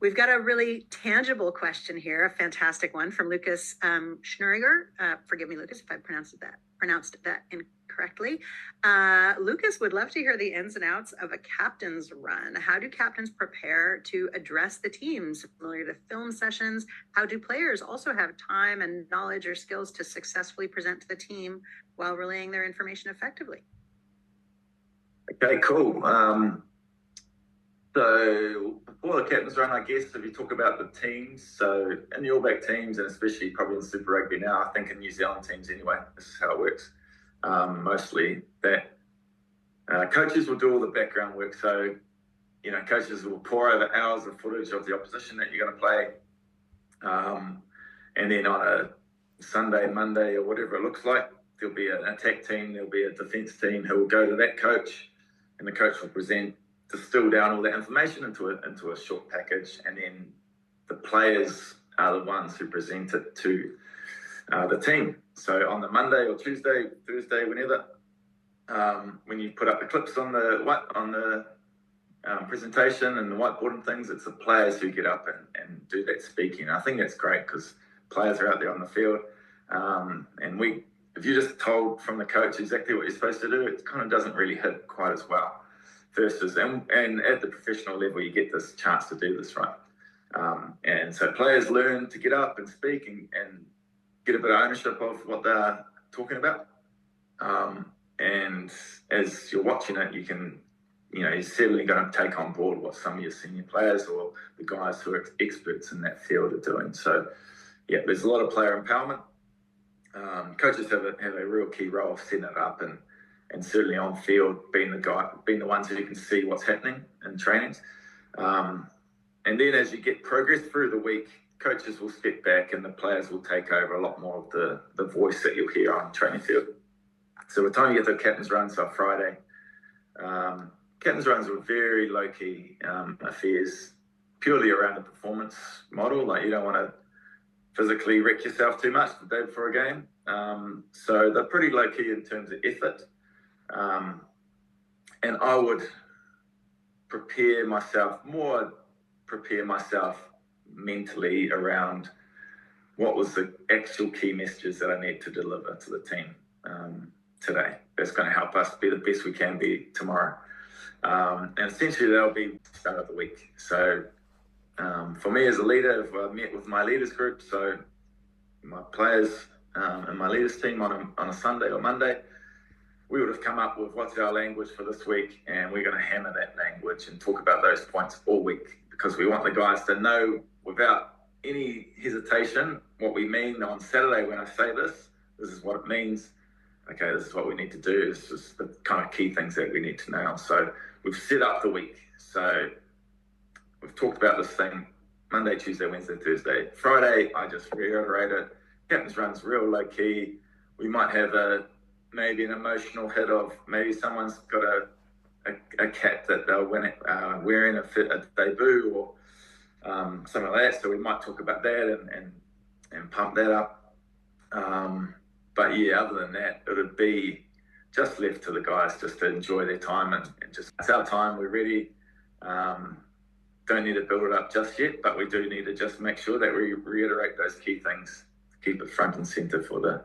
We've got a really tangible question here, a fantastic one from Lucas Schnuriger. Forgive me, Lucas, if I pronounced that incorrectly. Lucas would love to hear the ins and outs of a captain's run. How do captains prepare to address the team? Similar to film sessions, how do players also have time and knowledge or skills to successfully present to the team while relaying their information effectively? Okay, cool. So before the captain's run, I guess if you talk about the teams, so in the All Black teams, and especially probably in Super Rugby now, I think in New Zealand teams anyway, this is how it works. Mostly that coaches will do all the background work. So, coaches will pour over hours of footage of the opposition that you're going to play. And then on a Sunday, Monday, or whatever it looks like, there'll be an attack team, there'll be a defence team who will go to that coach, and the coach will distill down all that information into a short package, and then the players are the ones who present it to the team. So on the Monday or Tuesday, Thursday, whenever, when you put up the clips on the presentation and the whiteboard and things, it's the players who get up and do that speaking. I think that's great because players are out there on the field, and if you're just told from the coach exactly what you're supposed to do, it kind of doesn't really hit quite as well. Versus, and at the professional level, you get this chance to do this, right? And so players learn to get up and speak and get a bit of ownership of what they're talking about. And as you're watching it, you're certainly going to take on board what some of your senior players or the guys who are experts in that field are doing. So, yeah, there's a lot of player empowerment. Coaches have a real key role of setting it up and certainly on field being the ones who can see what's happening in trainings. And then as you get progress through the week, coaches will step back and the players will take over a lot more of the voice that you'll hear on the training field. So by the time you get to the captain's run, so Friday, captain's runs were very low-key affairs, purely around the performance model. Like, you don't want to physically wreck yourself too much the day before a game. So they're pretty low-key in terms of effort. And I would prepare myself mentally around what was the actual key messages that I need to deliver to the team today. That's going to help us be the best we can be tomorrow. And essentially that'll be the start of the week. So for me as a leader, if I met with my leaders group, so my players and my leaders team on a Sunday or Monday, we would have come up with what's our language for this week, and we're going to hammer that language and talk about those points all week because we want the guys to know without any hesitation what we mean on Saturday when I say this is what it means. Okay, this is what we need to do. This is the kind of key things that we need to nail. So we've set up the week. So we've talked about this thing Monday, Tuesday, Wednesday, Thursday. Friday, I just reiterated, captain's run's real low key. We might have maybe an emotional hit of maybe someone's got a cap that they're wearing a debut or something like that. So we might talk about that and pump that up. But yeah, other than that, it would be just left to the guys just to enjoy their time and just, it's our time, we're ready. Don't need to build it up just yet, but we do need to just make sure that we reiterate those key things, keep it front and center for the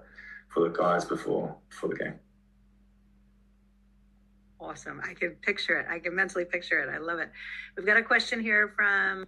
guys before the game. Awesome. I can picture it. I can mentally picture it. I love it. We've got a question here from